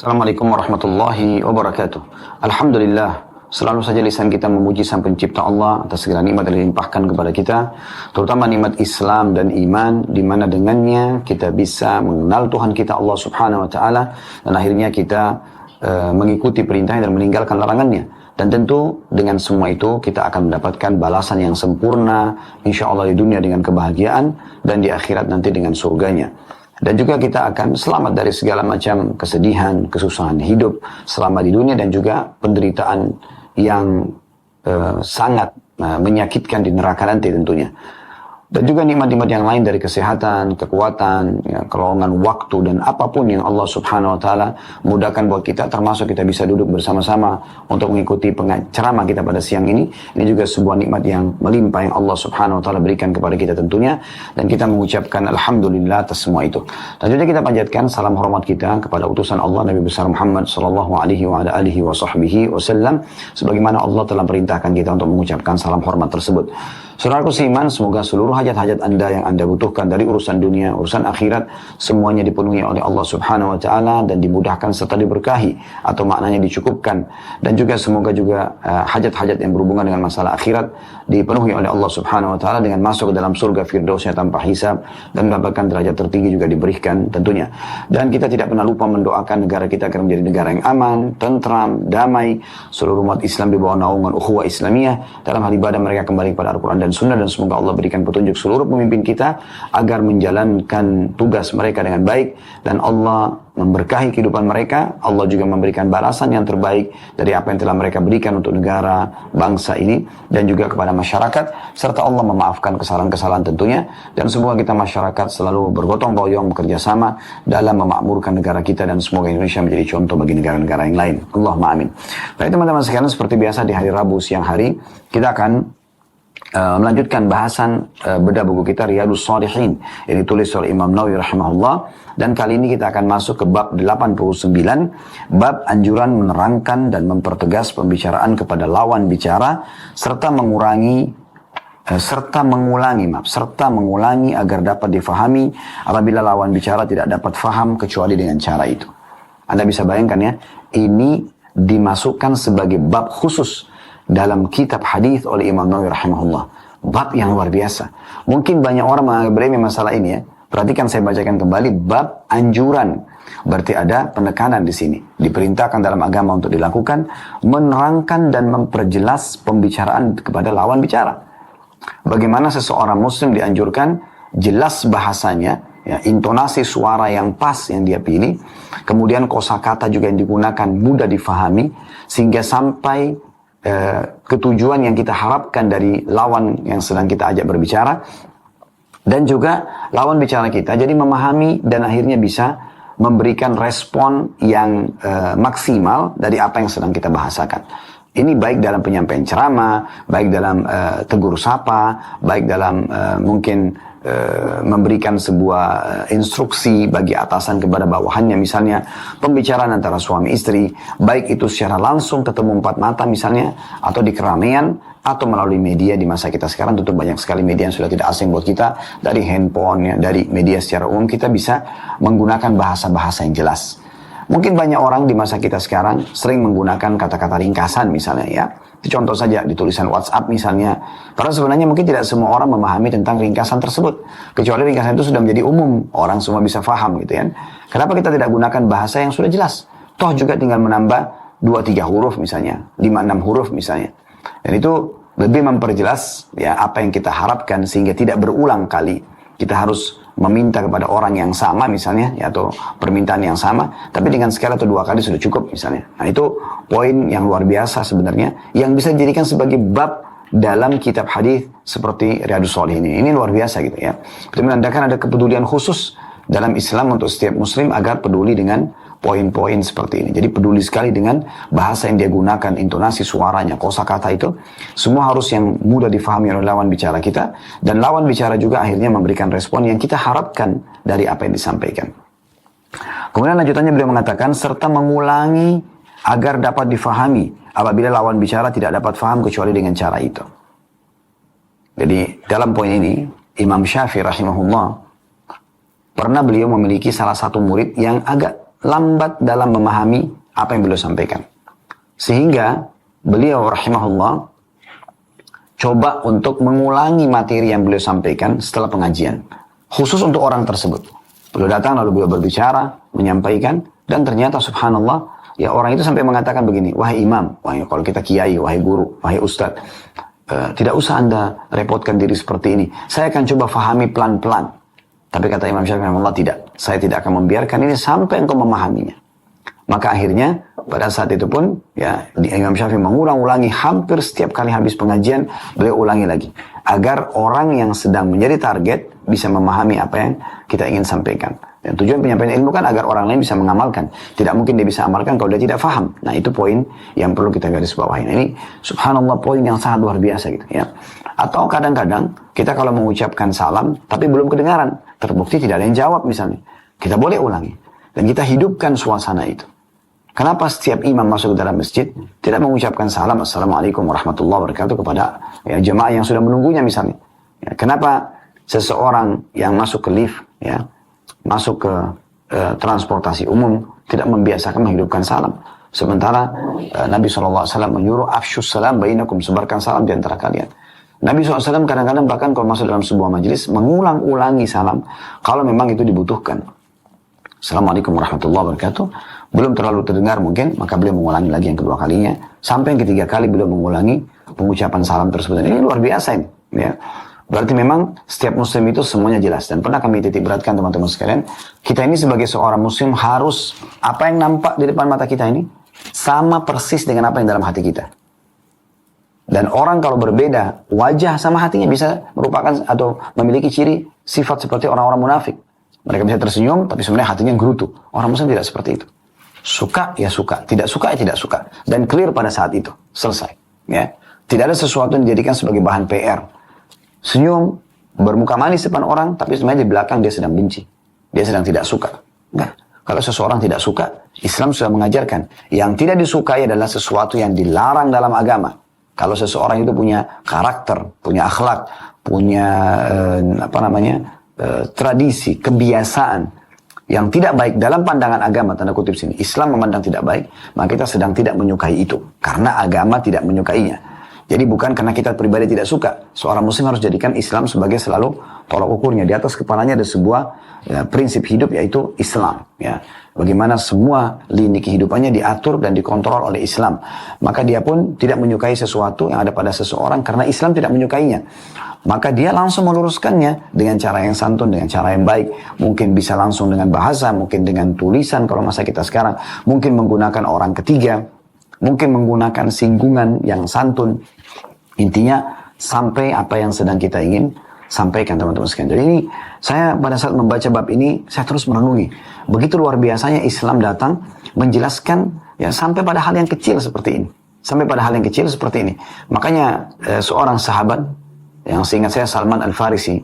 Assalamualaikum warahmatullahi wabarakatuh. Alhamdulillah, selalu saja lisan kita memuji Sang Pencipta Allah atas segala nikmat yang dilimpahkan kepada kita, terutama nikmat Islam dan iman, di mana dengannya kita bisa mengenal Tuhan kita Allah Subhanahu wa taala, dan akhirnya kita mengikuti perintahnya dan meninggalkan larangannya. Dan tentu dengan semua itu kita akan mendapatkan balasan yang sempurna, insya Allah di dunia dengan kebahagiaan, dan di akhirat nanti dengan surganya. Dan juga kita akan selamat dari segala macam kesedihan, kesusahan hidup selama di dunia, dan juga penderitaan yang sangat menyakitkan di neraka nanti tentunya. Dan juga nikmat-nikmat yang lain dari kesehatan, kekuatan, ya, kelowongan waktu, dan apapun yang Allah Subhanahu wa taala mudahkan buat kita, termasuk kita bisa duduk bersama-sama untuk mengikuti ceramah kita pada siang ini. Ini juga sebuah nikmat yang melimpah yang Allah Subhanahu wa taala berikan kepada kita tentunya, dan kita mengucapkan alhamdulillah atas semua itu. Dan juga kita panjatkan salam hormat kita kepada utusan Allah Nabi besar Muhammad sallallahu alaihi wasallam, sebagaimana Allah telah perintahkan kita untuk mengucapkan salam hormat tersebut. Saudaraku seiman, semoga seluruh hajat-hajat Anda yang Anda butuhkan dari urusan dunia, urusan akhirat, semuanya dipenuhi oleh Allah Subhanahu wa taala dan dimudahkan serta diberkahi, atau maknanya dicukupkan. Dan juga semoga juga hajat-hajat yang berhubungan dengan masalah akhirat dipenuhi oleh Allah Subhanahu wa taala dengan masuk ke dalam surga firdausnya tanpa hisab, dan mendapatkan derajat tertinggi juga diberikan tentunya. Dan kita tidak pernah lupa mendoakan negara kita agar menjadi negara yang aman, tentram, damai, seluruh umat Islam di bawah naungan ukhuwah Islamiyah dalam hal ibadah mereka kembali kepada Al-Quran dan Sunnah, dan semoga Allah berikan petunjuk seluruh pemimpin kita agar menjalankan tugas mereka dengan baik, dan Allah memberkahi kehidupan mereka. Allah juga memberikan balasan yang terbaik dari apa yang telah mereka berikan untuk negara, bangsa ini, dan juga kepada masyarakat, serta Allah memaafkan kesalahan-kesalahan tentunya. Dan semoga kita masyarakat selalu bergotong royong, bekerja sama dalam memakmurkan negara kita, dan semoga Indonesia menjadi contoh bagi negara-negara yang lain. Allahumma amin. Baik teman-teman sekalian, seperti biasa di hari Rabu siang hari kita akan melanjutkan bahasan bedah buku kita Riyadhus Shalihin yang ditulis oleh Imam Nawawi rahimahullah, dan kali ini kita akan masuk ke bab 89, bab anjuran menerangkan dan mempertegas pembicaraan kepada lawan bicara serta mengulangi agar dapat difahami apabila lawan bicara tidak dapat faham kecuali dengan cara itu. Anda bisa bayangkan ya, ini dimasukkan sebagai bab khusus dalam kitab hadis oleh Imam Nawawi rahimahullah. Bab yang luar biasa. Mungkin banyak orang menganggap remeh masalah ini ya. Perhatikan, saya bacakan kembali bab anjuran. Berarti ada penekanan di sini. Diperintahkan dalam agama untuk dilakukan, menerangkan dan memperjelas pembicaraan kepada lawan bicara. Bagaimana seseorang muslim dianjurkan jelas bahasanya, ya, intonasi suara yang pas yang dia pilih, kemudian kosakata juga yang digunakan mudah difahami, sehingga sampai ketujuan yang kita harapkan dari lawan yang sedang kita ajak berbicara, dan juga lawan bicara kita jadi memahami dan akhirnya bisa memberikan respon yang maksimal dari apa yang sedang kita bahasakan. Ini baik dalam penyampaian ceramah, baik dalam tegur sapa, baik dalam mungkin memberikan sebuah instruksi bagi atasan kepada bawahannya, misalnya pembicaraan antara suami istri, baik itu secara langsung ketemu empat mata misalnya, atau di keramaian, atau melalui media. Di masa kita sekarang tentu banyak sekali media yang sudah tidak asing buat kita, dari handphone, ya, dari media secara umum kita bisa menggunakan bahasa-bahasa yang jelas. Mungkin banyak orang di masa kita sekarang sering menggunakan kata-kata ringkasan misalnya, ya. Contoh saja di tulisan WhatsApp misalnya. Karena sebenarnya mungkin tidak semua orang memahami tentang ringkasan tersebut. Kecuali ringkasan itu sudah menjadi umum, orang semua bisa paham gitu ya. Kenapa kita tidak gunakan bahasa yang sudah jelas? Toh juga tinggal menambah 2-3 huruf misalnya, 5-6 huruf misalnya. Dan itu lebih memperjelas ya apa yang kita harapkan, sehingga tidak berulang kali kita harus meminta kepada orang yang sama misalnya, ya, atau permintaan yang sama, tapi dengan sekali atau 2 kali sudah cukup misalnya. Nah, itu poin yang luar biasa sebenarnya, yang bisa dijadikan sebagai bab dalam kitab hadis seperti Riyadhus Shalihin ini. Ini luar biasa gitu ya. Itu menandakan ada kepedulian khusus dalam Islam untuk setiap muslim agar peduli dengan poin-poin seperti ini. Jadi peduli sekali dengan bahasa yang dia gunakan, intonasi suaranya, kosakata itu, semua harus yang mudah difahami oleh lawan bicara kita, dan lawan bicara juga akhirnya memberikan respon yang kita harapkan dari apa yang disampaikan. Kemudian lanjutannya beliau mengatakan, serta mengulangi agar dapat difahami apabila lawan bicara tidak dapat faham kecuali dengan cara itu. Jadi dalam poin ini, Imam Syafi'i rahimahullah, pernah beliau memiliki salah satu murid yang agak lambat dalam memahami apa yang beliau sampaikan. Sehingga beliau rahimahullah coba untuk mengulangi materi yang beliau sampaikan setelah pengajian. Khusus untuk orang tersebut. Beliau datang lalu beliau berbicara, menyampaikan, dan ternyata subhanallah, ya orang itu sampai mengatakan begini, wahai imam, wahai kalau kita kiai, wahai guru, wahai ustadz, tidak usah anda repotkan diri seperti ini. Saya akan coba fahami pelan-pelan. Tapi kata Imam Syafi'i rahimahullah, tidak. Saya tidak akan membiarkan ini sampai engkau memahaminya. Maka akhirnya pada saat itu pun ya Imam Syafi'i mengulang-ulangi hampir setiap kali habis pengajian beliau ulangi lagi agar orang yang sedang menjadi target bisa memahami apa yang kita ingin sampaikan. Dan tujuan penyampaian ilmu kan agar orang lain bisa mengamalkan. Tidak mungkin dia bisa amalkan kalau dia tidak faham. Nah itu poin yang perlu kita garis bawahi. Nah, ini subhanallah poin yang sangat luar biasa gitu ya. Atau kadang-kadang kita kalau mengucapkan salam tapi belum kedengaran, terbukti tidak ada yang jawab misalnya. Kita boleh ulangi dan kita hidupkan suasana itu. Kenapa setiap imam masuk ke dalam masjid tidak mengucapkan salam assalamualaikum warahmatullahi wabarakatuh kepada ya, jemaah yang sudah menunggunya misalnya? Ya, kenapa seseorang yang masuk ke lift, ya, masuk ke transportasi umum tidak membiasakan menghidupkan salam? Sementara Nabi SAW menyuruh afsyus salam bainakum, sebarkan salam di antara kalian. Nabi SAW kadang-kadang bahkan kalau masuk dalam sebuah majelis mengulang-ulangi salam kalau memang itu dibutuhkan. Assalamualaikum warahmatullahi wabarakatuh. Belum terlalu terdengar mungkin, maka beliau mengulangi lagi yang kedua kalinya. Sampai yang ketiga kali beliau mengulangi pengucapan salam tersebut. Ini luar biasa ini. Ya. Berarti memang setiap muslim itu semuanya jelas. Dan pernah kami titik beratkan teman-teman sekalian. Kita ini sebagai seorang muslim harus, apa yang nampak di depan mata kita ini, sama persis dengan apa yang dalam hati kita. Dan orang kalau berbeda, wajah sama hatinya bisa merupakan atau memiliki ciri sifat seperti orang-orang munafik. Mereka bisa tersenyum, tapi sebenarnya hatinya gerutu. Orang muslim tidak seperti itu. Suka ya suka, tidak suka ya tidak suka. Dan clear pada saat itu, selesai. Ya. Tidak ada sesuatu yang dijadikan sebagai bahan PR. Senyum, bermuka manis depan orang, tapi sebenarnya di belakang dia sedang benci. Dia sedang tidak suka. Enggak. Kalau seseorang tidak suka, Islam sudah mengajarkan. Yang tidak disukai adalah sesuatu yang dilarang dalam agama. Kalau seseorang itu punya karakter, punya akhlak, punya tradisi, kebiasaan yang tidak baik dalam pandangan agama, tanda kutip sini, Islam memandang tidak baik, maka kita sedang tidak menyukai itu. Karena agama tidak menyukainya. Jadi bukan karena kita pribadi tidak suka. Seorang muslim harus jadikan Islam sebagai selalu tolak ukurnya. Di atas kepalanya ada sebuah prinsip hidup yaitu Islam. Ya. Bagaimana semua lini kehidupannya diatur dan dikontrol oleh Islam. Maka dia pun tidak menyukai sesuatu yang ada pada seseorang karena Islam tidak menyukainya. Maka dia langsung meluruskannya dengan cara yang santun, dengan cara yang baik. Mungkin bisa langsung dengan bahasa, mungkin dengan tulisan kalau masa kita sekarang. Mungkin menggunakan orang ketiga, mungkin menggunakan singgungan yang santun. Intinya sampai apa yang sedang kita ingin sampaikan teman-teman sekalian. Jadi ini saya pada saat membaca bab ini, saya terus merenungi. Begitu luar biasanya Islam datang menjelaskan ya sampai pada hal yang kecil seperti ini. Sampai pada hal yang kecil seperti ini. Makanya seorang sahabat, yang seingat saya Salman Al-Farisi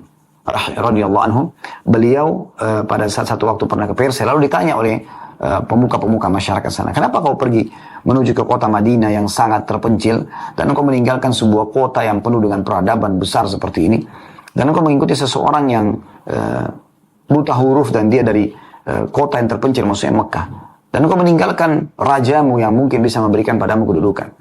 radhiyallahu anhu, beliau pada saat satu waktu pernah ke Persia, lalu ditanya oleh pemuka-pemuka masyarakat sana, kenapa kau pergi menuju ke kota Madinah yang sangat terpencil dan engkau meninggalkan sebuah kota yang penuh dengan peradaban besar seperti ini, dan engkau mengikuti seseorang yang buta huruf dan dia dari kota yang terpencil, maksudnya Mekah, dan engkau meninggalkan rajamu yang mungkin bisa memberikan padamu kedudukan.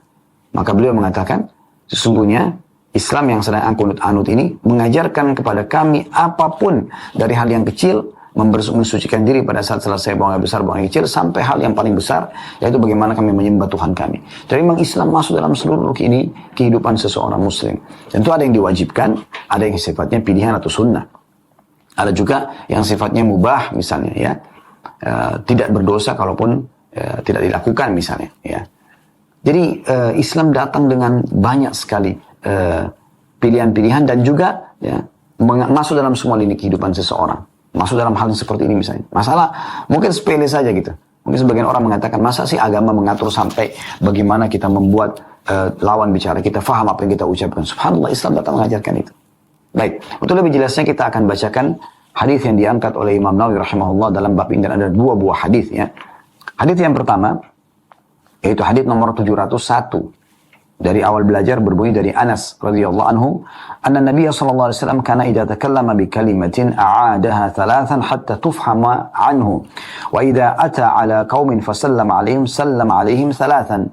Maka beliau mengatakan, sesungguhnya Islam yang sedang anut ini mengajarkan kepada kami apapun dari hal yang kecil, mensucikan diri pada saat selesai buang air besar, buang air kecil, sampai hal yang paling besar, yaitu bagaimana kami menyembah Tuhan kami. Jadi memang Islam masuk dalam seluruh ini kehidupan seseorang muslim. Tentu ada yang diwajibkan, ada yang sifatnya pilihan atau sunnah. Ada juga yang sifatnya mubah misalnya ya, tidak berdosa kalaupun tidak dilakukan misalnya ya. Jadi Islam datang dengan banyak sekali pilihan-pilihan dan juga ya, masuk dalam semua lini kehidupan seseorang. Masuk dalam hal yang seperti ini misalnya. Masalah mungkin sepele saja gitu. Mungkin sebagian orang mengatakan, masa sih agama mengatur sampai bagaimana kita membuat lawan bicara kita faham apa yang kita ucapkan. Subhanallah, Islam datang mengajarkan itu. Baik, untuk lebih jelasnya kita akan bacakan hadis yang diangkat oleh Imam Nawawi rahimahullah dalam bab ini, dan ada dua buah hadis ya. Hadis yang pertama yaitu hadis nomor 701 dari awal belajar berbunyi dari Anas radhiyallahu anhu, anna Nabi sallallahu alaihi wasallam kana idza takallama bi kalimatin a'adaha thalathan hatta tufhama anhu, wa idza ata ala qaumin fasallama alaihim thalathan.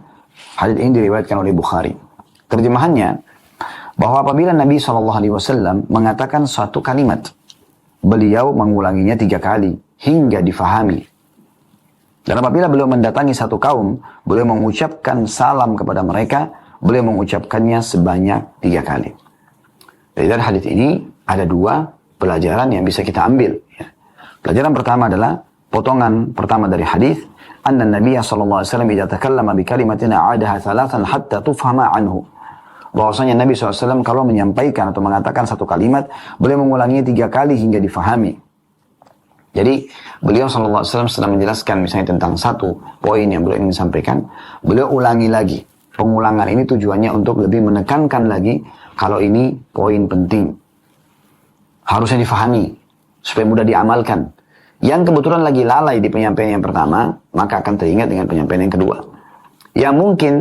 Hadis ini diriwayatkan oleh Bukhari. Terjemahannya bahwa apabila Nabi sallallahu alaihi wasallam mengatakan suatu kalimat, beliau mengulanginya 3 kali hingga difahami. Dan apabila beliau mendatangi satu kaum, beliau mengucapkan salam kepada mereka, beliau mengucapkannya sebanyak 3 kali. Dari hadis ini ada 2 pelajaran yang bisa kita ambil. Pelajaran pertama adalah potongan pertama dari hadis, anna Nabiya sallallahu alaihi wasallam idza takallama bi kalimatin a'adaha thalathan hatta tufhama anhu. Bahwasanya Nabi SAW kalau menyampaikan atau mengatakan satu kalimat, beliau mengulanginya 3 kali hingga difahami. Jadi beliau SAW setelah menjelaskan misalnya tentang satu poin yang beliau ingin sampaikan, beliau ulangi lagi. Pengulangan ini tujuannya untuk lebih menekankan lagi kalau ini poin penting. Harusnya difahami supaya mudah diamalkan. Yang kebetulan lagi lalai di penyampaian yang pertama, maka akan teringat dengan penyampaian yang kedua. Yang mungkin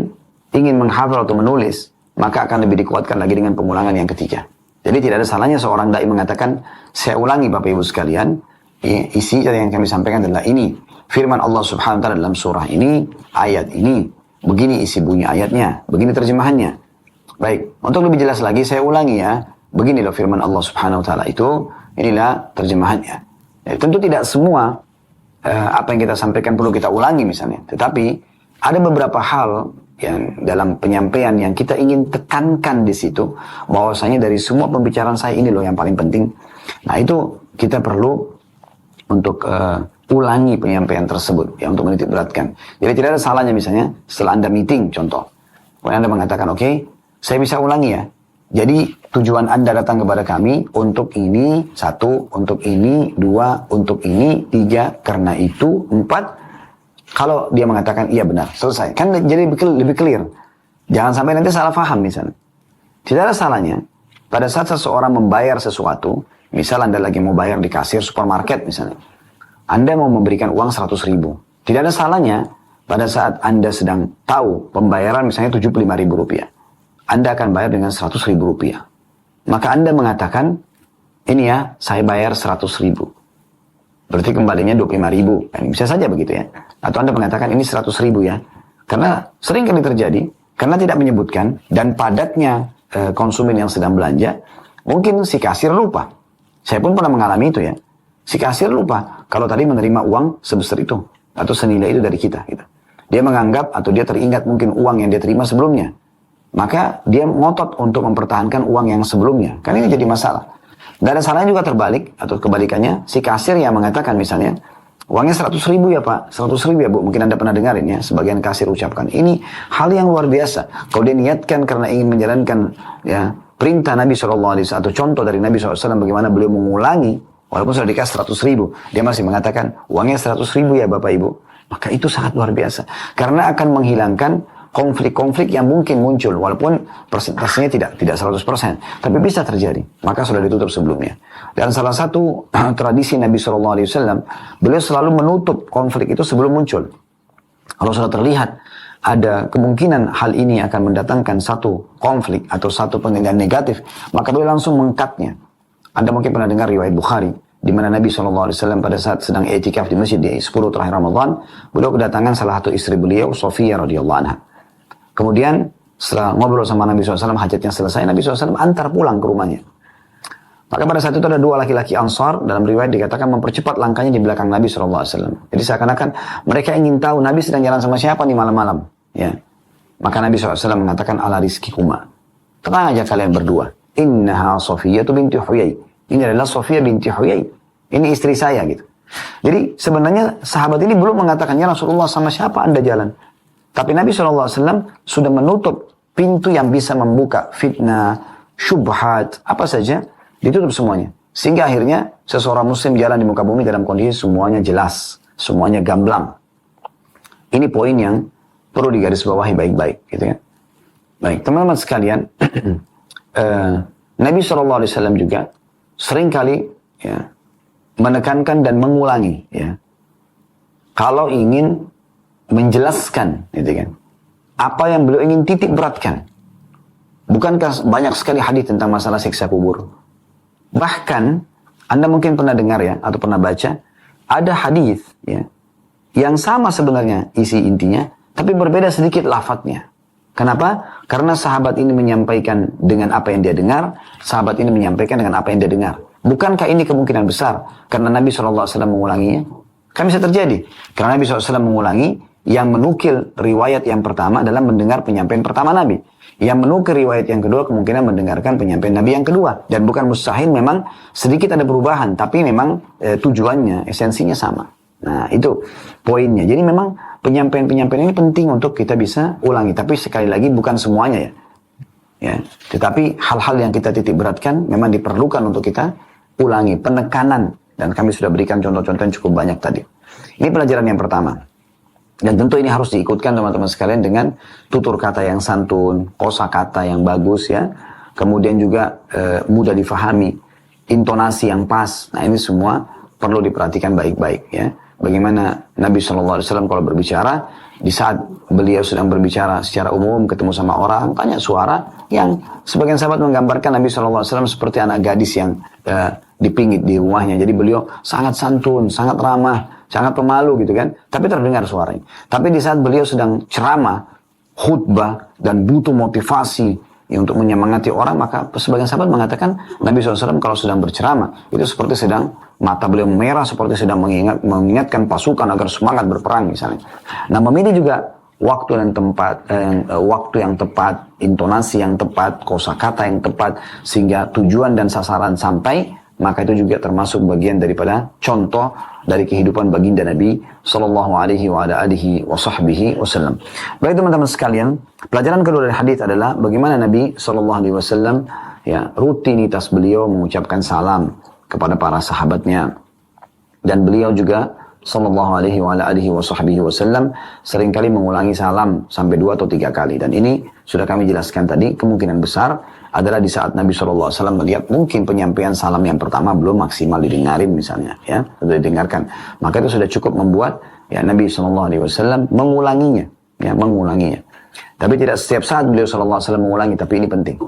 ingin menghafal atau menulis, maka akan lebih dikuatkan lagi dengan pengulangan yang ketiga. Jadi tidak ada salahnya seorang dai mengatakan, saya ulangi Bapak Ibu sekalian, isi yang kami sampaikan adalah ini. Firman Allah Subhanahu wa taala dalam surah ini, ayat ini, begini isi bunyi ayatnya, begini terjemahannya. Baik, untuk lebih jelas lagi saya ulangi ya, begini loh firman Allah Subhanahu wa taala itu, inilah terjemahannya. Ya, tentu tidak semua apa yang kita sampaikan perlu kita ulangi misalnya, tetapi ada beberapa hal yang dalam penyampaian yang kita ingin tekankan di situ, bahwasanya dari semua pembicaraan saya ini loh yang paling penting. Nah itu kita perlu untuk ulangi penyampaian tersebut, ya, untuk menitik beratkan. Jadi tidak ada salahnya misalnya setelah Anda meeting contoh, kemudian Anda mengatakan oke, saya bisa ulangi ya. Jadi tujuan Anda datang kepada kami untuk ini 1, untuk ini 2, untuk ini 3, karena itu 4. Kalau dia mengatakan iya benar, selesai. Kan jadi lebih clear. Jangan sampai nanti salah paham misalnya. Tidak ada salahnya pada saat seseorang membayar sesuatu, misal Anda lagi mau bayar di kasir supermarket misalnya. Anda mau memberikan uang 100.000. Tidak ada salahnya pada saat Anda sedang tahu pembayaran misalnya 75.000 rupiah. Anda akan bayar dengan 100.000 rupiah. Maka Anda mengatakan, ini ya saya bayar 100.000. Berarti kembalinya 25.000. Kan bisa saja begitu ya. Atau Anda mengatakan ini 100.000 ya. Karena sering kali terjadi, karena tidak menyebutkan, dan padatnya konsumen yang sedang belanja, mungkin si kasir lupa. Saya pun pernah mengalami itu ya. Si kasir lupa kalau tadi menerima uang sebesar itu, atau senilai itu dari kita. Gitu. Dia menganggap, atau dia teringat mungkin uang yang dia terima sebelumnya. Maka dia ngotot untuk mempertahankan uang yang sebelumnya. Kan ini jadi masalah. Dan ada salahnya juga terbalik, atau kebalikannya, si kasir yang mengatakan misalnya, uangnya 100.000 ya Pak, 100.000 ya Bu, mungkin Anda pernah dengarin ya, sebagian kasir ucapkan. Ini hal yang luar biasa. Kalau dia niatkan karena ingin menjalankan ya perintah Nabi SAW, atau contoh dari Nabi SAW bagaimana beliau mengulangi, walaupun sudah dikasih 100.000, dia masih mengatakan, uangnya 100.000 ya Bapak Ibu. Maka itu sangat luar biasa. Karena akan menghilangkan konflik-konflik yang mungkin muncul, walaupun persentasenya tidak 100%, tapi bisa terjadi. Maka sudah ditutup sebelumnya. Dan salah satu tradisi Nabi SAW, beliau selalu menutup konflik itu sebelum muncul. Kalau sudah terlihat ada kemungkinan hal ini akan mendatangkan satu konflik atau satu penilaian negatif, maka beliau langsung mengkatnya. Anda mungkin pernah dengar riwayat Bukhari, di mana Nabi SAW pada saat sedang i'tikaf di masjid di 10 terakhir Ramadan, beliau kedatangan salah satu istri beliau, Sofiyah radhiyallahu anha. Kemudian setelah ngobrol sama Nabi SAW, hajatnya selesai, Nabi SAW antar pulang ke rumahnya. Maka pada saat itu ada 2 laki-laki Ansar, dalam riwayat dikatakan mempercepat langkahnya di belakang Nabi SAW. Jadi seakan-akan mereka ingin tahu Nabi sedang jalan sama siapa nih malam-malam. Ya. Maka Nabi SAW mengatakan, ala rizkikuma. Tenang aja kalian berdua. Innaha Sofiyah binti Huyai. Ini adalah Sofiyah binti Huyai. Ini istri saya gitu. Jadi sebenarnya sahabat ini belum mengatakan, ya Rasulullah sama siapa Anda jalan? Tapi Nabi SAW sudah menutup pintu yang bisa membuka fitnah, syubhat, apa saja, ditutup semuanya. Sehingga akhirnya seseorang muslim jalan di muka bumi dalam kondisi semuanya jelas, semuanya gamblang. Ini poin yang perlu digarisbawahi baik-baik. Gitu ya. Baik, teman-teman sekalian, Nabi SAW juga seringkali ya, menekankan dan mengulangi. Ya, kalau ingin menjelaskan, gitu kan, apa yang beliau ingin titik beratkan. Bukankah banyak sekali hadis tentang masalah siksa kubur? Bahkan, Anda mungkin pernah dengar ya, atau pernah baca, ada hadis ya, yang sama sebenarnya isi intinya, tapi berbeda sedikit lafadznya. Kenapa? Karena sahabat ini menyampaikan dengan apa yang dia dengar, sahabat ini menyampaikan dengan apa yang dia dengar. Bukankah ini kemungkinan besar? Karena Nabi SAW mengulanginya? Kan bisa terjadi. Karena Nabi SAW mengulangi, yang menukil riwayat yang pertama adalah mendengar penyampaian pertama Nabi. Yang menukil riwayat yang kedua kemungkinan mendengarkan penyampaian Nabi yang kedua. Dan bukan mustahil, memang sedikit ada perubahan, tapi memang tujuannya, esensinya sama. Nah itu poinnya. Jadi memang penyampaian-penyampaian ini penting untuk kita bisa ulangi. Tapi sekali lagi bukan semuanya ya. Ya, tetapi hal-hal yang kita titik beratkan memang diperlukan untuk kita ulangi, penekanan, dan kami sudah berikan contoh-contoh yang cukup banyak tadi. Ini pelajaran yang pertama, dan tentu ini harus diikutkan teman-teman sekalian dengan tutur kata yang santun, kosakata yang bagus ya, kemudian juga mudah difahami, intonasi yang pas. Nah ini semua perlu diperhatikan baik-baik ya. Bagaimana Nabi SAW kalau berbicara, di saat beliau sedang berbicara secara umum, ketemu sama orang, tanya suara yang sebagian sahabat menggambarkan Nabi SAW seperti anak gadis yang dipingit di rumahnya. Jadi beliau sangat santun, sangat ramah, sangat pemalu gitu kan. Tapi terdengar suaranya. Tapi di saat beliau sedang ceramah, khutbah, dan butuh motivasi ya, untuk menyemangati orang, maka sebagian sahabat mengatakan Nabi SAW kalau sedang berceramah, itu seperti sedang mata beliau merah, seperti sedang mengingatkan pasukan agar semangat berperang misalnya. Nah memilih juga waktu dan tempat, waktu yang tepat, intonasi yang tepat, kosakata yang tepat, sehingga tujuan dan sasaran sampai, maka itu juga termasuk bagian daripada contoh dari kehidupan baginda Nabi Sallallahu Alaihi Wasallam. Baik teman-teman sekalian, pelajaran kedua dari hadis adalah bagaimana Nabi Sallallahu Alaihi Wasallam ya rutinitas beliau mengucapkan salam kepada para sahabatnya, dan beliau juga Sallallahu Alaihi Wasallam seringkali mengulangi salam sampai 2 atau 3 kali. Dan ini sudah kami jelaskan tadi, kemungkinan besar adalah di saat Nabi SAW melihat mungkin penyampaian salam yang pertama belum maksimal didengarin misalnya ya, sudah didengarkan, maka itu sudah cukup membuat ya Nabi SAW mengulanginya ya, mengulanginya. Tapi tidak setiap saat beliau SAW mengulangi, tapi ini penting.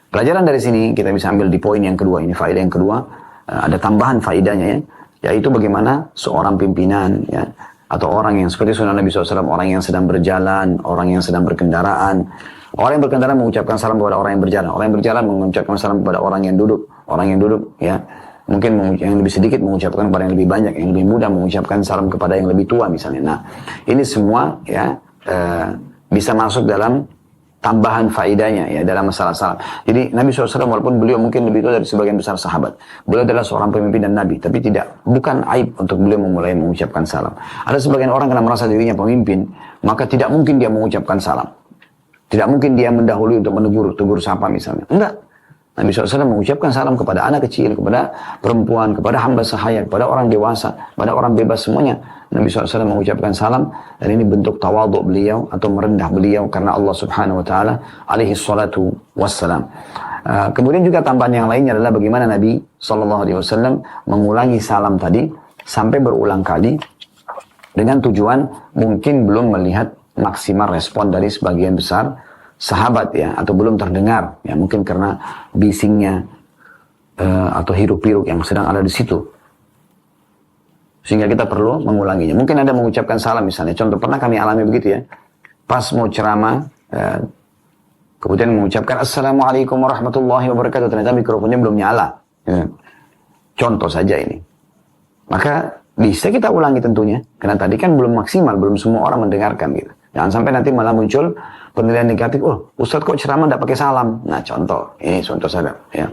Pelajaran dari sini kita bisa ambil di poin yang kedua, ini faedah yang kedua. Ada tambahan faedahnya ya, yaitu bagaimana seorang pimpinan ya, atau orang yang seperti sunnah Nabi SAW, orang yang sedang berjalan, orang yang sedang berkendaraan. Orang yang berkendaraan mengucapkan salam kepada orang yang berjalan, orang yang berjalan mengucapkan salam kepada orang yang duduk ya, mungkin yang lebih sedikit mengucapkan kepada yang lebih banyak, yang lebih muda mengucapkan salam kepada yang lebih tua misalnya. Nah ini semua ya bisa masuk dalam tambahan faedahnya ya dalam masalah salam. Jadi Nabi SAW walaupun beliau mungkin lebih tua dari sebagian besar sahabat, beliau adalah seorang pemimpin dan Nabi, tapi bukan aib untuk beliau memulai mengucapkan salam. Ada sebagian orang karena merasa dirinya pemimpin, maka tidak mungkin dia mengucapkan salam. Tidak mungkin dia mendahului untuk tegur sapa misalnya. Enggak. Nabi SAW mengucapkan salam kepada anak kecil, kepada perempuan, kepada hamba sahaya, kepada orang dewasa, kepada orang bebas semuanya. Nabi SAW mengucapkan salam, dan ini bentuk tawaduk beliau atau merendah beliau karena Allah Subhanahu Wa Taala alaihi salatu wassalam. Kemudian juga tambahan yang lainnya adalah bagaimana Nabi SAW mengulangi salam tadi sampai berulang kali dengan tujuan mungkin belum melihat maksimal respon dari sebagian besar sahabat ya, atau belum terdengar ya, mungkin karena bisingnya atau hiruk-pikuk yang sedang ada di situ, sehingga kita perlu mengulanginya. Mungkin ada mengucapkan salam misalnya, contoh pernah kami alami begitu ya, pas mau ceramah kemudian mengucapkan Assalamualaikum warahmatullahi wabarakatuh, ternyata mikrofonnya belum nyala ya. Contoh saja ini, maka bisa kita ulangi tentunya, karena tadi kan belum maksimal, belum semua orang mendengarkan gitu. Jangan sampai nanti malah muncul penilaian negatif, oh Ustadz kok ceramah tidak pakai salam. Nah contoh, ini contoh saja ya.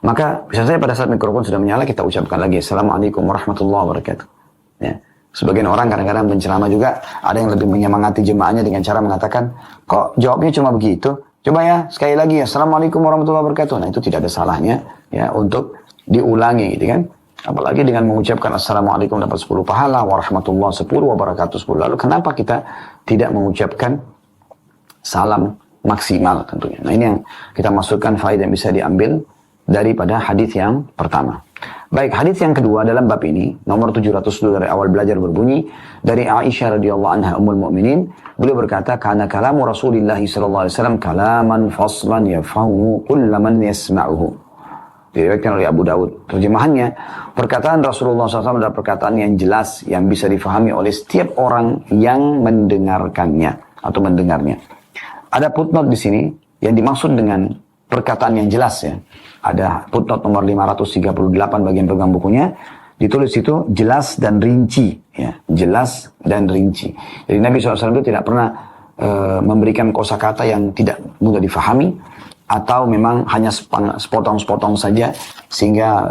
Maka bisa saja pada saat mikrofon sudah menyala kita ucapkan lagi Assalamualaikum warahmatullahi wabarakatuh ya. Sebagian orang kadang-kadang penceramah juga ada yang lebih menyemangati jemaahnya dengan cara mengatakan, kok jawabnya cuma begitu, coba ya sekali lagi Assalamualaikum warahmatullahi wabarakatuh. Nah itu tidak ada salahnya ya untuk diulangi gitu kan. Apalagi dengan mengucapkan Assalamualaikum dapat 10 pahala, warahmatullahi 10, wabarakatuh 10. Lalu kenapa kita tidak mengucapkan salam maksimal tentunya. Nah ini yang kita masukkan faedah yang bisa diambil daripada hadis yang pertama. Baik, hadis yang kedua dalam bab ini, nomor 702 dari awal belajar berbunyi, dari Aisyah radhiyallahu anha ummul mukminin, beliau berkata, "Kana kalamu Rasulillah sallallahu alaihi wasallam kalaman faslan yafhamu kullu man yasma'uhu." Diriwayatkan oleh Abu Daud. Terjemahannya, perkataan Rasulullah SAW adalah perkataan yang jelas, yang bisa difahami oleh setiap orang yang mendengarkannya atau mendengarnya. Ada footnote di sini yang dimaksud dengan perkataan yang jelas ya. Ada footnote nomor 538 bagian pegang bukunya. Ditulis itu jelas dan rinci. Ya. Jelas dan rinci. Jadi Nabi SAW itu tidak pernah memberikan kosakata yang tidak mudah difahami. Atau memang hanya sepotong-sepotong saja. Sehingga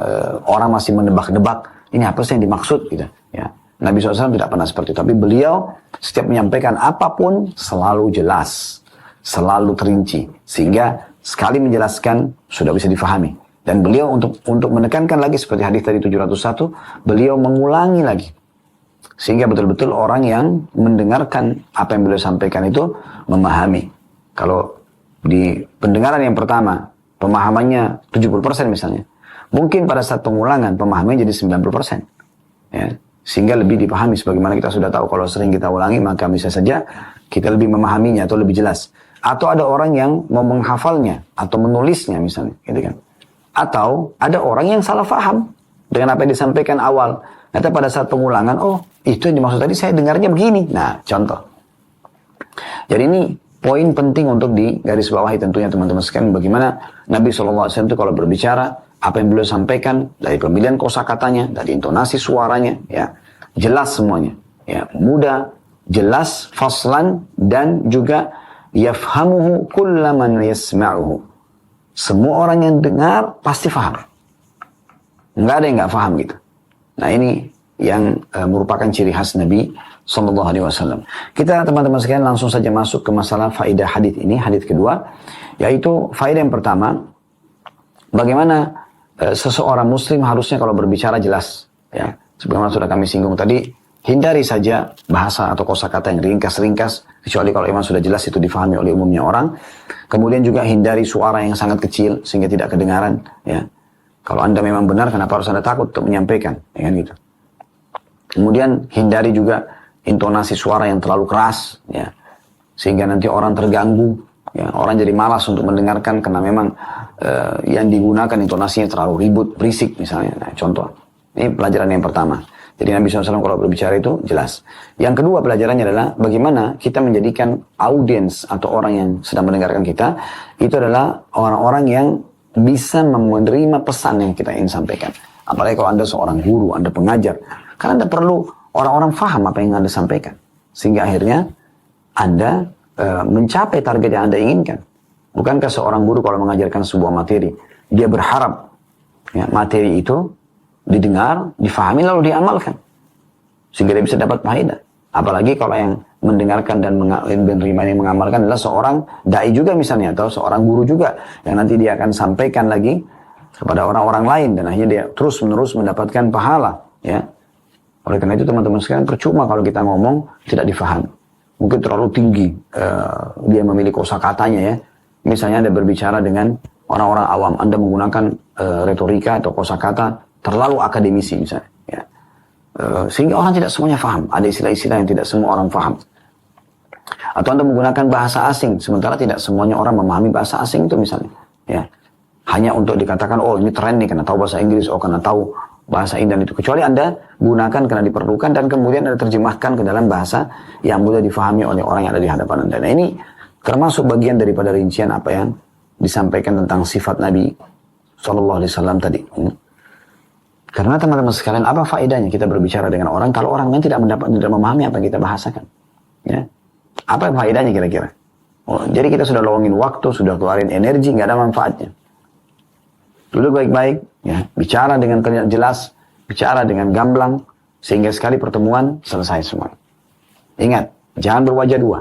orang masih menebak-nebak. Ini apa sih yang dimaksud gitu. Ya. Nabi SAW tidak pernah seperti itu. Tapi beliau setiap menyampaikan apapun selalu jelas. Selalu terinci. Sehingga sekali menjelaskan sudah bisa difahami. Dan beliau untuk menekankan lagi seperti hadis tadi 701, beliau mengulangi lagi. Sehingga betul-betul orang yang mendengarkan apa yang beliau sampaikan itu memahami. Kalau di pendengaran yang pertama, pemahamannya 70% misalnya. Mungkin pada saat pengulangan, pemahamannya jadi 90%. Ya. Sehingga lebih dipahami. Sebagaimana kita sudah tahu, kalau sering kita ulangi, maka bisa saja kita lebih memahaminya atau lebih jelas. Atau ada orang yang mau menghafalnya atau menulisnya misalnya, gitu kan. Atau ada orang yang salah faham dengan apa yang disampaikan awal. Nanti pada saat pengulangan, oh itu yang dimaksud tadi saya dengarnya begini. Nah, contoh. Jadi ini poin penting untuk digarisbawahi tentunya teman-teman sekalian. Bagaimana Nabi SAW itu kalau berbicara, apa yang beliau sampaikan dari pemilihan kosakatanya, dari intonasi suaranya, ya jelas semuanya. Ya, mudah, jelas, faslan, dan juga yafhamuhu kullaman yasma'uhu. Semua orang yang dengar pasti faham. Enggak ada yang enggak faham gitu. Nah ini yang merupakan ciri khas Nabi SAW. Kita teman-teman sekalian langsung saja masuk ke masalah faedah hadis ini, hadis kedua, yaitu faedah yang pertama, bagaimana seseorang muslim harusnya kalau berbicara jelas. Ya, sebagaimana sudah kami singgung tadi, hindari saja bahasa atau kosakata yang ringkas-ringkas, kecuali kalau memang sudah jelas itu difahami oleh umumnya orang. Kemudian juga hindari suara yang sangat kecil sehingga tidak kedengaran. Ya, kalau Anda memang benar, kenapa harus Anda takut untuk menyampaikan? Ya kan gitu. Kemudian hindari juga intonasi suara yang terlalu keras, ya, sehingga nanti orang terganggu. Ya, orang jadi malas untuk mendengarkan karena memang yang digunakan intonasinya terlalu ribut, berisik misalnya. Nah, contoh. Ini pelajaran yang pertama. Jadi Nabi SAW kalau berbicara itu jelas. Yang kedua pelajarannya adalah bagaimana kita menjadikan audiens atau orang yang sedang mendengarkan kita, itu adalah orang-orang yang bisa menerima pesan yang kita ingin sampaikan. Apalagi kalau Anda seorang guru, Anda pengajar. Karena Anda perlu orang-orang faham apa yang Anda sampaikan. Sehingga akhirnya Anda mencapai target yang Anda inginkan. Bukankah seorang guru kalau mengajarkan sebuah materi, dia berharap ya, materi itu didengar, difahami lalu diamalkan. Sehingga dia bisa dapat faedah. Apalagi kalau yang mendengarkan dan menerima yang mengamalkan adalah seorang dai juga misalnya, atau seorang guru juga, yang nanti dia akan sampaikan lagi kepada orang-orang lain, dan akhirnya dia terus-menerus mendapatkan pahala. Ya. Oleh karena itu teman-teman sekalian, percuma kalau kita ngomong tidak difahami. Mungkin terlalu tinggi dia memilih kosakatanya ya. Misalnya Anda berbicara dengan orang-orang awam, Anda menggunakan retorika atau kosakata terlalu akademisi misalnya. Ya. Sehingga orang tidak semuanya paham. Ada istilah-istilah yang tidak semua orang paham. Atau Anda menggunakan bahasa asing, sementara tidak semuanya orang memahami bahasa asing itu misalnya. Ya. Hanya untuk dikatakan, oh ini tren nih karena tahu bahasa Inggris, oh karena tahu bahasa Indan itu. Kecuali Anda gunakan karena diperlukan dan kemudian Anda terjemahkan ke dalam bahasa yang mudah difahami oleh orang yang ada di hadapan Anda. Nah ini termasuk bagian daripada rincian apa yang disampaikan tentang sifat Nabi SAW tadi. Karena teman-teman sekalian, apa faedahnya kita berbicara dengan orang kalau orang lain tidak memahami apa yang kita bahasakan? Ya. Apa faedahnya kira-kira? Oh, jadi kita sudah luangin waktu, sudah keluarin energi, nggak ada manfaatnya. Dulu baik-baik, ya, bicara dengan jelas, bicara dengan gamblang, sehingga sekali pertemuan selesai semua. Ingat, jangan berwajah dua.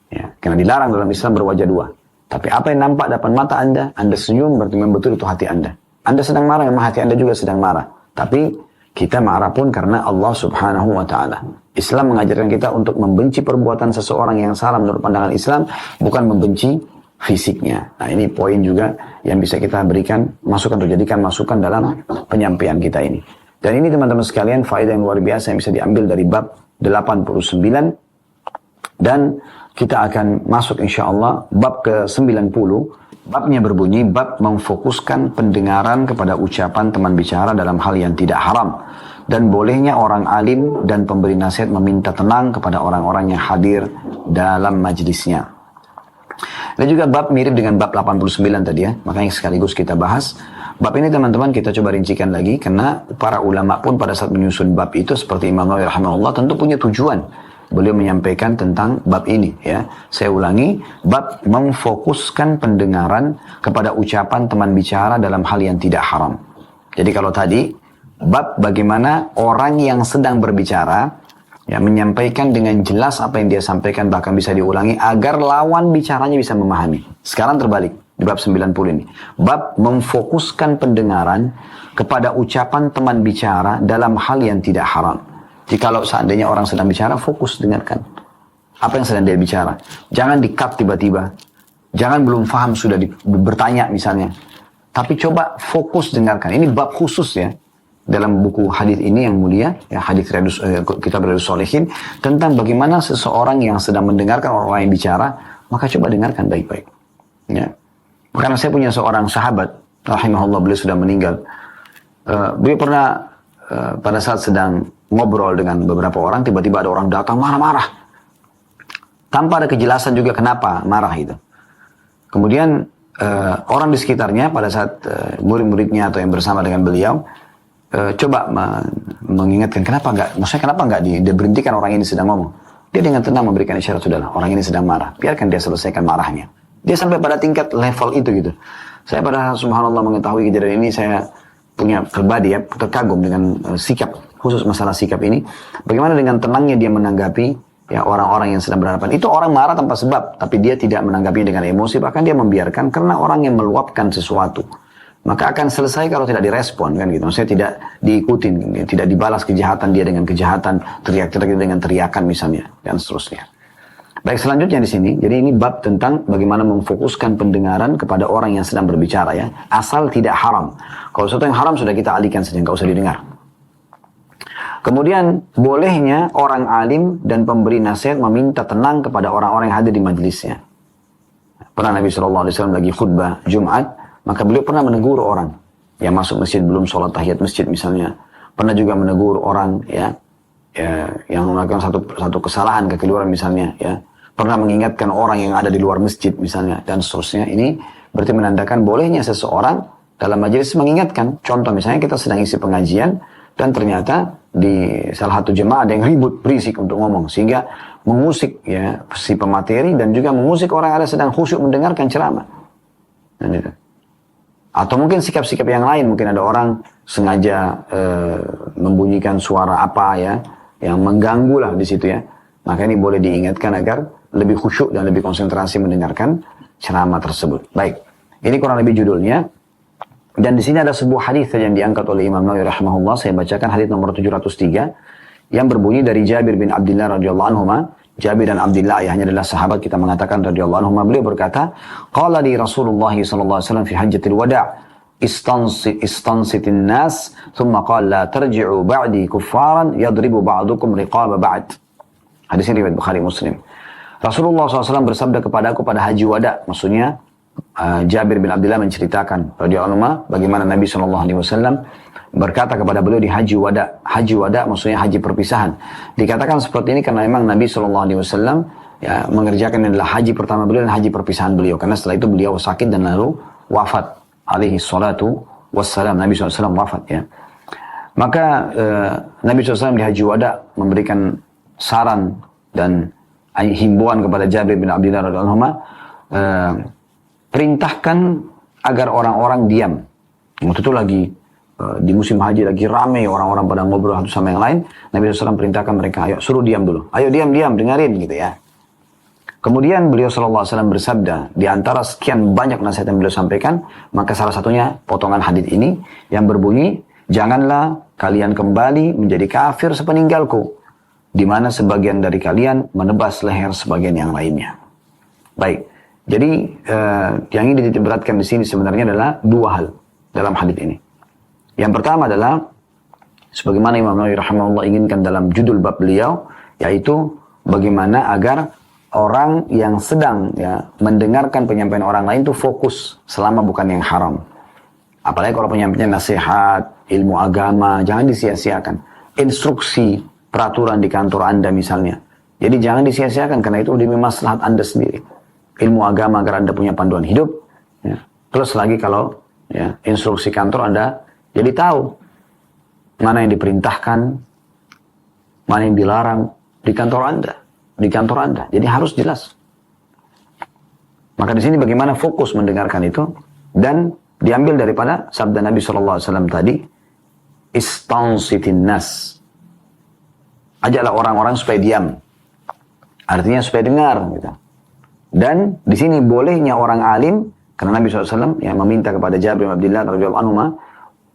Ya, karena dilarang dalam Islam berwajah dua. Tapi apa yang nampak depan mata Anda senyum, berarti memang betul itu hati Anda. Anda sedang marah, memang hati Anda juga sedang marah. Tapi kita marah pun karena Allah Subhanahu wa Ta'ala. Islam mengajarkan kita untuk membenci perbuatan seseorang yang salah menurut pandangan Islam, bukan membenci fisiknya. Nah ini poin juga yang bisa kita berikan masukan atau jadikan masukan dalam penyampaian kita ini. Dan ini teman-teman sekalian faedah yang luar biasa yang bisa diambil dari bab 89 dan kita akan masuk insya Allah bab ke-90. Babnya berbunyi bab memfokuskan pendengaran kepada ucapan teman bicara dalam hal yang tidak haram dan bolehnya orang alim dan pemberi nasihat meminta tenang kepada orang-orang yang hadir dalam majlisnya. Dan juga bab mirip dengan bab 89 tadi ya, makanya sekaligus kita bahas. Bab ini teman-teman kita coba rincikan lagi, karena para ulama pun pada saat menyusun bab itu seperti Imam Nawawi rahimahullah tentu punya tujuan. Beliau menyampaikan tentang bab ini ya. Saya ulangi, bab memfokuskan pendengaran kepada ucapan teman bicara dalam hal yang tidak haram. Jadi kalau tadi, bab bagaimana orang yang sedang berbicara ya, menyampaikan dengan jelas apa yang dia sampaikan, bahkan bisa diulangi agar lawan bicaranya bisa memahami. Sekarang terbalik di bab 90 ini. Bab memfokuskan pendengaran kepada ucapan teman bicara dalam hal yang tidak haram. Jadi kalau seandainya orang sedang bicara, fokus dengarkan apa yang sedang dia bicara. Jangan di-cut tiba-tiba. Jangan belum paham sudah bertanya misalnya. Tapi coba fokus dengarkan. Ini bab khusus ya. Dalam buku hadis ini yang mulia, ya hadis kitab Riyadhus Shalihin, tentang bagaimana seseorang yang sedang mendengarkan orang yang bicara, maka coba dengarkan baik-baik. Ya. Karena saya punya seorang sahabat, rahimahullah, beliau sudah meninggal. Beliau pernah pada saat sedang ngobrol dengan beberapa orang, tiba-tiba ada orang datang marah-marah. Tanpa ada kejelasan juga kenapa marah itu. Kemudian orang di sekitarnya pada saat murid-muridnya atau yang bersama dengan beliau, coba mengingatkan kenapa enggak diberhentikan orang ini sedang ngomong. Dia dengan tenang memberikan isyarat, sudahlah orang ini sedang marah, biarkan dia selesaikan marahnya. Dia sampai pada tingkat level itu gitu. Saya pada subhanallah mengetahui kejadian ini, saya punya pribadi ya terkagum dengan sikap, khusus masalah sikap ini. Bagaimana dengan tenangnya dia menanggapi ya orang-orang yang sedang berhadapan. Itu orang marah tanpa sebab, tapi dia tidak menanggapi dengan emosi, bahkan dia membiarkan karena orang yang meluapkan sesuatu. Maka akan selesai kalau tidak direspon kan gitu. Maksudnya tidak diikutin, tidak dibalas kejahatan dia dengan kejahatan, teriak-teriak dengan teriakan misalnya, dan seterusnya. Baik, selanjutnya di sini, jadi ini bab tentang bagaimana memfokuskan pendengaran kepada orang yang sedang berbicara ya, asal tidak haram. Kalau sesuatu yang haram sudah kita alihkan saja, nggak usah didengar. Kemudian bolehnya orang alim dan pemberi nasihat meminta tenang kepada orang-orang yang hadir di majelisnya. Pernah Nabi SAW lagi khutbah Jumat, maka beliau pernah menegur orang yang masuk masjid belum sholat tahiyat masjid misalnya. Pernah juga menegur orang ya yang melakukan satu kesalahan, kekeliruan misalnya ya. Pernah mengingatkan orang yang ada di luar masjid misalnya dan seterusnya. Ini berarti menandakan bolehnya seseorang dalam majelis mengingatkan. Contoh misalnya kita sedang isi pengajian dan ternyata di salah satu jemaah ada yang ribut, berisik untuk ngomong, sehingga mengusik ya si pemateri dan juga mengusik orang yang ada sedang khusyuk mendengarkan ceramah. Dan itu. Atau mungkin sikap-sikap yang lain, mungkin ada orang sengaja membunyikan suara apa ya, yang mengganggu lah di situ ya. Maka ini boleh diingatkan agar lebih khusyuk dan lebih konsentrasi mendengarkan ceramah tersebut. Baik, ini kurang lebih judulnya. Dan di sini ada sebuah hadis yang diangkat oleh Imam Nawawi rahimahullah. Saya bacakan hadis nomor 703 yang berbunyi dari Jabir bin Abdullah radhiyallahu anhu. Jabir dan Abdullah ayahnya adalah sahabat, kita mengatakan radhiyallahu anhu, beliau berkata, qala li Rasulullah sallallahu alaihi wasallam fi hajjatil wada' istansitin nas thumma qala la tarji'u ba'di kuffaran yadribu ba'dukum riqaba ba'd. Hadis ini riwayat Bukhari Muslim. Rasulullah SAW bersabda kepadaku pada haji wada', maksudnya Jabir bin Abdullah menceritakan radhiyallahu anhu bagaimana Nabi SAW berkata kepada beliau di haji wada. Haji wada maksudnya haji perpisahan. Dikatakan seperti ini karena memang Nabi SAW ya, mengerjakan adalah haji pertama beliau dan haji perpisahan beliau. Karena setelah itu beliau sakit dan lalu wafat. Alaihi salatu wassalam. Nabi SAW wafat ya. Maka Nabi SAW di haji wada memberikan saran dan himbauan kepada Jabir bin Abdullah radhiyallahu anhu, perintahkan agar orang-orang diam. Waktu itu lagi di musim haji lagi ramai orang-orang pada ngobrol satu sama yang lain. Nabi SAW perintahkan mereka, ayo suruh diam dulu. Ayo diam, dengerin gitu ya. Kemudian beliau SAW bersabda, di antara sekian banyak nasihat yang beliau sampaikan, maka salah satunya potongan hadis ini yang berbunyi, janganlah kalian kembali menjadi kafir sepeninggalku, di mana sebagian dari kalian menebas leher sebagian yang lainnya. Baik, Jadi yang ingin dititik beratkan di sini sebenarnya adalah dua hal dalam hadis ini. Yang pertama adalah sebagaimana Imam Nawawi rahimahullah inginkan dalam judul bab beliau, yaitu bagaimana agar orang yang sedang mendengarkan penyampaian orang lain itu fokus selama bukan yang haram. Apalagi kalau penyampaian nasihat, ilmu agama, jangan disia-siakan. Instruksi, peraturan di kantor Anda misalnya. Jadi jangan disia-siakan karena itu demi maslahat Anda sendiri. Ilmu agama agar Anda punya panduan hidup. Ya. Terus lagi kalau instruksi kantor Anda jadi tahu mana yang diperintahkan, mana yang dilarang di kantor Anda. Di kantor Anda. Jadi harus jelas. Maka di sini bagaimana fokus mendengarkan itu dan diambil daripada sabda Nabi SAW tadi, istansitin nas. Ajaklah orang-orang supaya diam. Artinya supaya dengar. Gitu. Dan di sini bolehnya orang alim, karena Nabi SAW yang meminta kepada Jabir bin Abdullah radhiyallahu anhu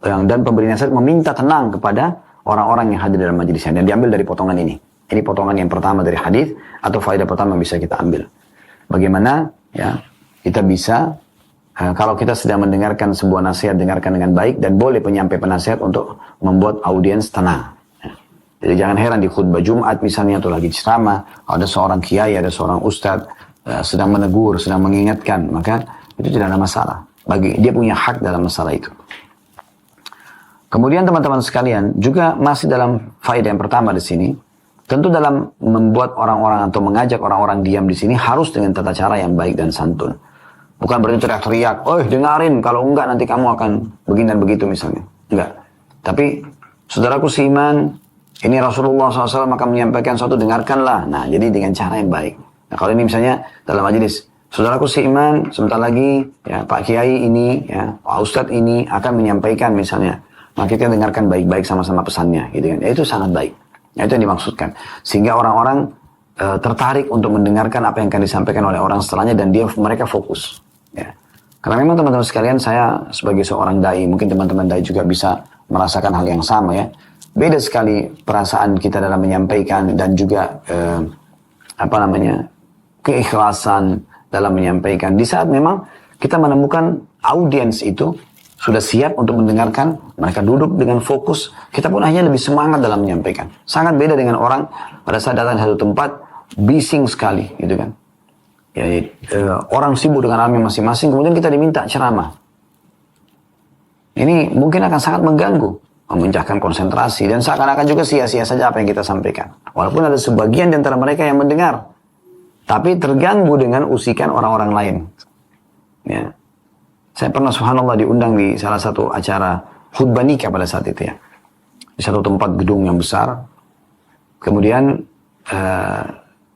dan pemberi nasihat meminta tenang kepada orang-orang yang hadir dalam majelisnya. Dan diambil dari potongan ini. Ini potongan yang pertama dari hadis atau faedah pertama yang bisa kita ambil. Bagaimana kita bisa kalau kita sedang mendengarkan sebuah nasihat, dengarkan dengan baik dan boleh penyampai penasihat untuk membuat audiens tenang. Jadi jangan heran di khutbah Jumat misalnya atau lagi ceramah, ada seorang kiai, ada seorang ustadz sedang menegur, sedang mengingatkan, maka itu tidak ada masalah. Bagi dia punya hak dalam masalah itu. Kemudian teman-teman sekalian, juga masih dalam faedah yang pertama di sini, tentu dalam membuat orang-orang atau mengajak orang-orang diam di sini harus dengan tata cara yang baik dan santun. Bukan berarti teriak-teriak, "Oh, dengarin, kalau enggak nanti kamu akan begini dan begitu" misalnya. Enggak. Tapi saudaraku seiman, ini Rasulullah SAW maka menyampaikan suatu, dengarkanlah. Nah, jadi dengan cara yang baik. Nah, kalau ini misalnya dalam majelis, saudaraku seiman, sebentar lagi Pak Kiai ini, Pak Ustadz ini akan menyampaikan misalnya. Maka kita dengarkan baik-baik sama-sama pesannya, gitu kan. Itu sangat baik. Nah, itu yang dimaksudkan. Sehingga orang-orang tertarik untuk mendengarkan apa yang akan disampaikan oleh orang setelahnya dan mereka fokus. Ya. Karena memang teman-teman sekalian, saya sebagai seorang dai, mungkin teman-teman dai juga bisa merasakan hal yang sama ya. Beda sekali perasaan kita dalam menyampaikan dan juga keikhlasan dalam menyampaikan. Di saat memang kita menemukan audiens itu sudah siap untuk mendengarkan, mereka duduk dengan fokus, kita pun hanya lebih semangat dalam menyampaikan. Sangat beda dengan orang pada saat datang di satu tempat, bising sekali, gitu kan. Orang sibuk dengan alamnya masing-masing, kemudian kita diminta ceramah. Ini mungkin akan sangat mengganggu, memecahkan konsentrasi, dan seakan-akan juga sia-sia saja apa yang kita sampaikan. Walaupun ada sebagian di antara mereka yang mendengar, tapi terganggu dengan usikan orang-orang lain. Ya. Saya pernah subhanallah diundang di salah satu acara khutbah nikah pada saat itu ya. Di satu tempat gedung yang besar. Kemudian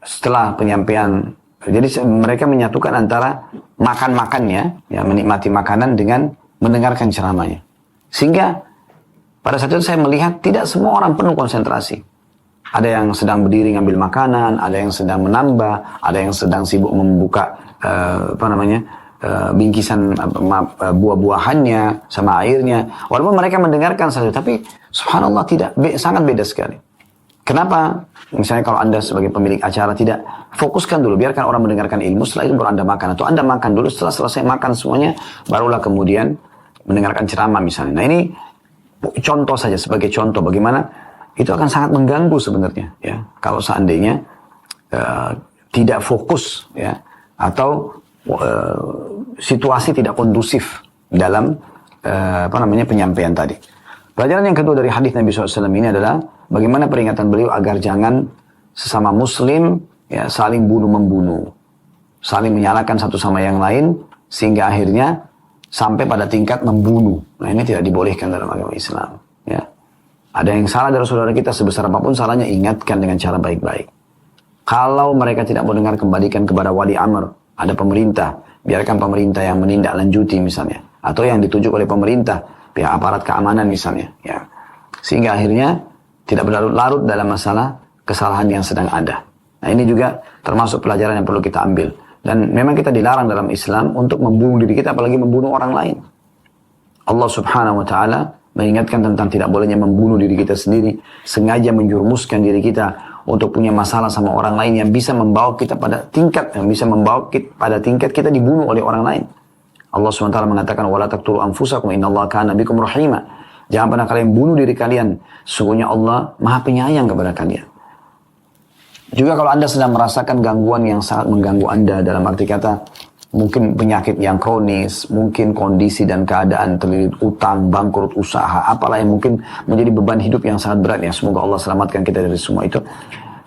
setelah penyampaian, jadi mereka menyatukan antara makan-makannya, menikmati makanan dengan mendengarkan ceramahnya. Sehingga pada saat itu saya melihat tidak semua orang penuh konsentrasi. Ada yang sedang berdiri ngambil makanan, ada yang sedang menambah, ada yang sedang sibuk membuka bingkisan buah-buahannya sama airnya. Walaupun mereka mendengarkan saja, tapi subhanallah sangat beda sekali. Kenapa? Misalnya kalau Anda sebagai pemilik acara tidak fokuskan dulu, biarkan orang mendengarkan ilmu, setelah itu baru Anda makan. Atau Anda makan dulu, setelah selesai makan semuanya, barulah kemudian mendengarkan ceramah misalnya. Nah ini contoh saja, sebagai contoh bagaimana itu akan sangat mengganggu sebenarnya. Ya, kalau seandainya tidak fokus, ya, atau situasi tidak kondusif dalam penyampaian tadi. Pelajaran yang kedua dari hadis Nabi SAW ini adalah bagaimana peringatan beliau agar jangan sesama muslim saling bunuh-membunuh, saling menyalahkan satu sama yang lain sehingga akhirnya sampai pada tingkat membunuh. Nah ini tidak dibolehkan dalam agama Islam. Ya. Ada yang salah dari saudara kita sebesar apapun salahnya, ingatkan dengan cara baik-baik. Kalau mereka tidak mau dengar, kembalikan kepada wali amr. Ada pemerintah, biarkan pemerintah yang menindaklanjuti misalnya. Atau yang ditunjuk oleh pemerintah, pihak aparat keamanan misalnya. Ya. Sehingga akhirnya tidak berlarut-larut dalam masalah kesalahan yang sedang ada. Nah ini juga termasuk pelajaran yang perlu kita ambil. Dan memang kita dilarang dalam Islam untuk membunuh diri kita, apalagi membunuh orang lain. Allah subhanahu wa ta'ala mengingatkan tentang tidak bolehnya membunuh diri kita sendiri, sengaja menjurumuskan diri kita untuk punya masalah sama orang lain yang bisa membawa kita pada tingkat kita dibunuh oleh orang lain. Allah SWT mengatakan, wala taqtulu anfusakum innallaha kana bikum rahima. Jangan pernah kalian bunuh diri kalian, sesungguhnya Allah Maha Penyayang kepada kalian. Juga kalau Anda sedang merasakan gangguan yang sangat mengganggu Anda, dalam arti kata mungkin penyakit yang kronis, mungkin kondisi dan keadaan terlilit utang, bangkrut usaha, apalah yang mungkin menjadi beban hidup yang sangat berat, ya semoga Allah selamatkan kita dari semua itu.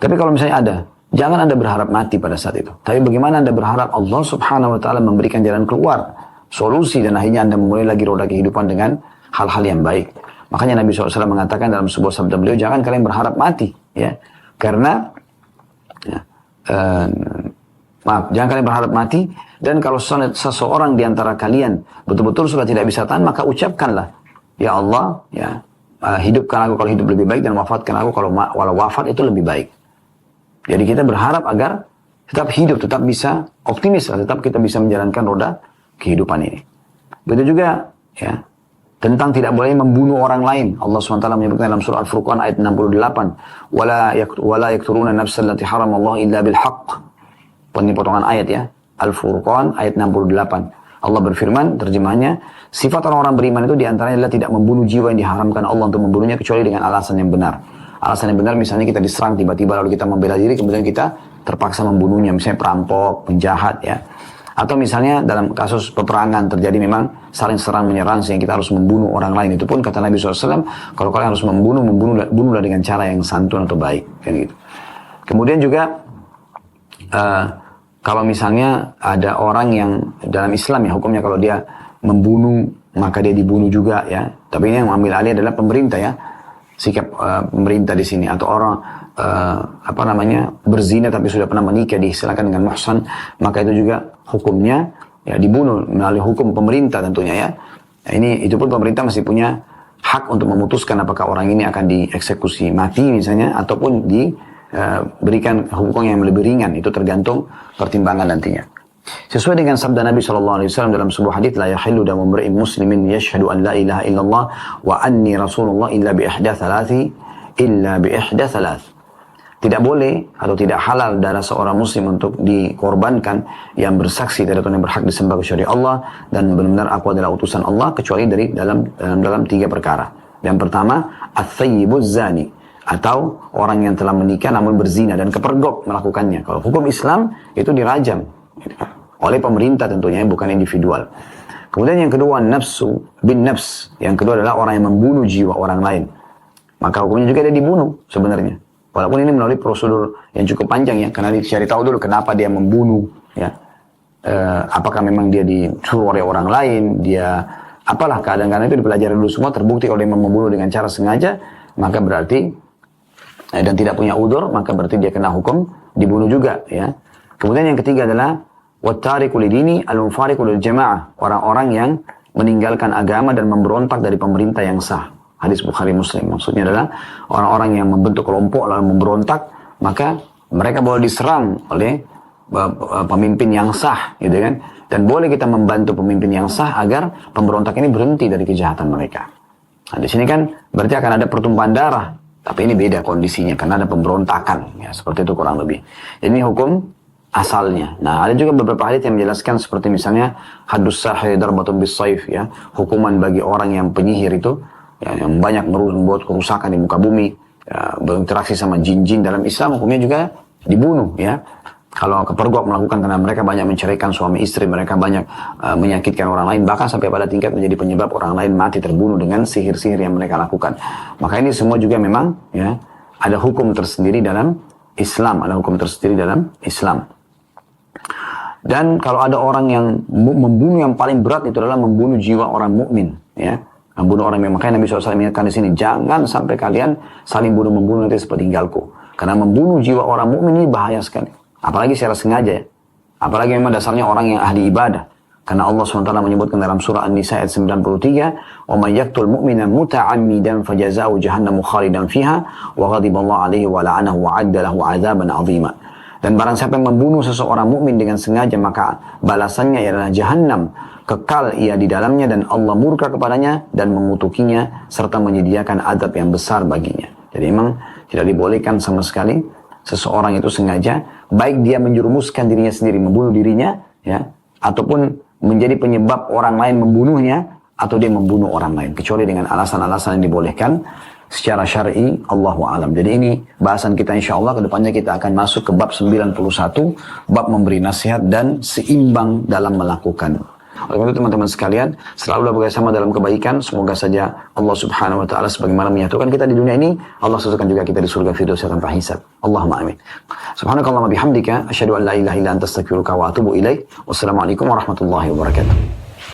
Tapi kalau misalnya ada, jangan Anda berharap mati pada saat itu. Tapi bagaimana Anda berharap Allah Subhanahu wa Ta'ala memberikan jalan keluar, solusi, dan akhirnya Anda memulai lagi roda kehidupan dengan hal-hal yang baik. Makanya Nabi SAW mengatakan dalam sebuah sabda beliau, jangan kalian berharap mati, ya, karena jangan kalian berharap mati, dan kalau seseorang di antara kalian betul-betul sudah tidak bisa tahan, maka ucapkanlah, ya Allah, ya, hidupkan aku kalau hidup lebih baik, dan wafatkan aku kalau wafat itu lebih baik. Jadi kita berharap agar tetap hidup, tetap bisa optimis, tetap kita bisa menjalankan roda kehidupan ini. Begitu juga, ya, tentang tidak boleh membunuh orang lain. Allah SWT menyebutkan dalam surah Al-Furqan ayat 68, wala yakturuna nafsan allati haramallahu illa bil haqq. Ini potongan ayat, ya, Al-Furqan ayat 68. Allah berfirman, terjemahnya, sifat orang-orang beriman itu diantaranya adalah tidak membunuh jiwa yang diharamkan Allah untuk membunuhnya kecuali dengan alasan yang benar. Alasan yang benar misalnya kita diserang tiba-tiba lalu kita membela diri, kemudian kita terpaksa membunuhnya, misalnya perampok, penjahat, ya. Atau misalnya dalam kasus peperangan terjadi memang saling serang menyerang sehingga kita harus membunuh orang lain. Itu pun kata Nabi SAW, kalau kalian harus bunuhlah dengan cara yang santun atau baik, kan gitu. Kemudian juga kalau misalnya ada orang yang dalam Islam, ya, hukumnya kalau dia membunuh maka dia dibunuh juga, ya. Tapi ini yang mengambil alih adalah pemerintah, ya, sikap pemerintah di sini. Atau orang berzina tapi sudah pernah menikah, diistilahkan dengan muhsan, maka itu juga hukumnya, ya, dibunuh melalui hukum pemerintah tentunya, ya. Nah, itu pun pemerintah masih punya hak untuk memutuskan apakah orang ini akan dieksekusi mati misalnya ataupun berikan hukuman yang lebih ringan. Itu tergantung pertimbangan nantinya. Sesuai dengan sabda Nabi SAW dalam sebuah hadits, la yahillu damu imri'in muslimin yashhadu an la ilaha illallah wa anni rasulullah illa bi ihda thalath. Tidak boleh atau tidak halal darah seorang muslim untuk dikorbankan yang bersaksi tidak ada yang berhak disembah kecuali Allah dan benar-benar aku adalah utusan Allah, kecuali dalam 3 perkara. Yang pertama, ats-tsayyibuz zani, atau orang yang telah menikah namun berzina dan kepergok melakukannya. Kalau hukum Islam itu dirajam oleh pemerintah tentunya, bukan individual. Kemudian yang kedua, nafsu bin nafs. Yang kedua adalah orang yang membunuh jiwa orang lain. Maka hukumnya juga dia dibunuh sebenarnya. Walaupun ini melalui prosedur yang cukup panjang, ya, karena dicari tahu dulu kenapa dia membunuh, ya. Apakah memang dia disuruh oleh orang lain, dia apalah keadaan-keadaan itu dipelajari dulu semua, terbukti kalau dia membunuh dengan cara sengaja, maka berarti dan tidak punya udzur, maka berarti dia kena hukum dibunuh juga, ya. Kemudian yang ketiga adalah wattariku lidini al-mufariqu lil jamaah, orang-orang yang meninggalkan agama dan memberontak dari pemerintah yang sah. Hadis Bukhari Muslim. Maksudnya adalah orang-orang yang membentuk kelompok lalu memberontak, maka mereka boleh diserang oleh pemimpin yang sah, gitu kan? Dan boleh kita membantu pemimpin yang sah agar pemberontak ini berhenti dari kejahatan mereka. Nah, di sini kan berarti akan ada pertumpahan darah, tapi ini beda kondisinya karena ada pemberontakan, ya, seperti itu kurang lebih. Jadi ini hukum asalnya. Nah, ada juga beberapa hadits yang menjelaskan seperti misalnya haddus sahir darbatun bis saif, ya, hukuman bagi orang yang penyihir itu, ya, yang banyak membuat kerusakan di muka bumi, ya, berinteraksi sama jin-jin. Dalam Islam hukumnya juga dibunuh, ya. Kalau kepergok melakukan karena mereka banyak menceraikan suami istri, mereka banyak menyakitkan orang lain, bahkan sampai pada tingkat menjadi penyebab orang lain mati terbunuh dengan sihir-sihir yang mereka lakukan. Maka ini semua juga memang, ya, ada hukum tersendiri dalam Islam, Dan kalau ada orang yang membunuh, yang paling berat itu adalah membunuh jiwa orang mukmin, ya. Membunuh orang yang, makanya Nabi SAW mengingatkan di sini, jangan sampai kalian saling bunuh-membunuh nanti sepeninggalku. Karena membunuh jiwa orang mukmin ini bahaya sekali. Apalagi secara sengaja, ya. Apalagi memang dasarnya orang yang ahli ibadah. Karena Allah SWT menyebutkan dalam surah An-Nisa ayat 93, "Wa may yaqtul mu'mina muta'ammidan fajaza'uhu jahannamu khalidan fiha wa ghadiballahu 'alaihi wa la'anahu wa 'adda lahu 'adzaban 'azima." Dan barang siapa yang membunuh seseorang mukmin dengan sengaja, maka balasannya adalah jahannam, kekal ia di dalamnya, dan Allah murka kepadanya dan mengutukinya serta menyediakan adab yang besar baginya. Jadi memang tidak dibolehkan sama sekali seseorang itu sengaja, baik dia menjerumuskan dirinya sendiri, membunuh dirinya, ya, ataupun menjadi penyebab orang lain membunuhnya, atau dia membunuh orang lain, kecuali dengan alasan-alasan yang dibolehkan secara syar'i, Allahu a'lam. Jadi ini bahasan kita insya Allah, kedepannya kita akan masuk ke bab 91, bab memberi nasihat dan seimbang dalam melakukan. Oleh karena itu teman-teman sekalian, selalu bersama dalam kebaikan. Semoga saja Allah subhanahu wa ta'ala sebagaimana menyatukan kita di dunia ini, Allah satukan juga kita di surga firdaus tanpa hisab. Allahumma amin. Subhanakallahumma bihamdika, asyhadu an la ilaha illa anta astaghfiruka wa atubu ilaik. Wassalamualaikum warahmatullahi wabarakatuh.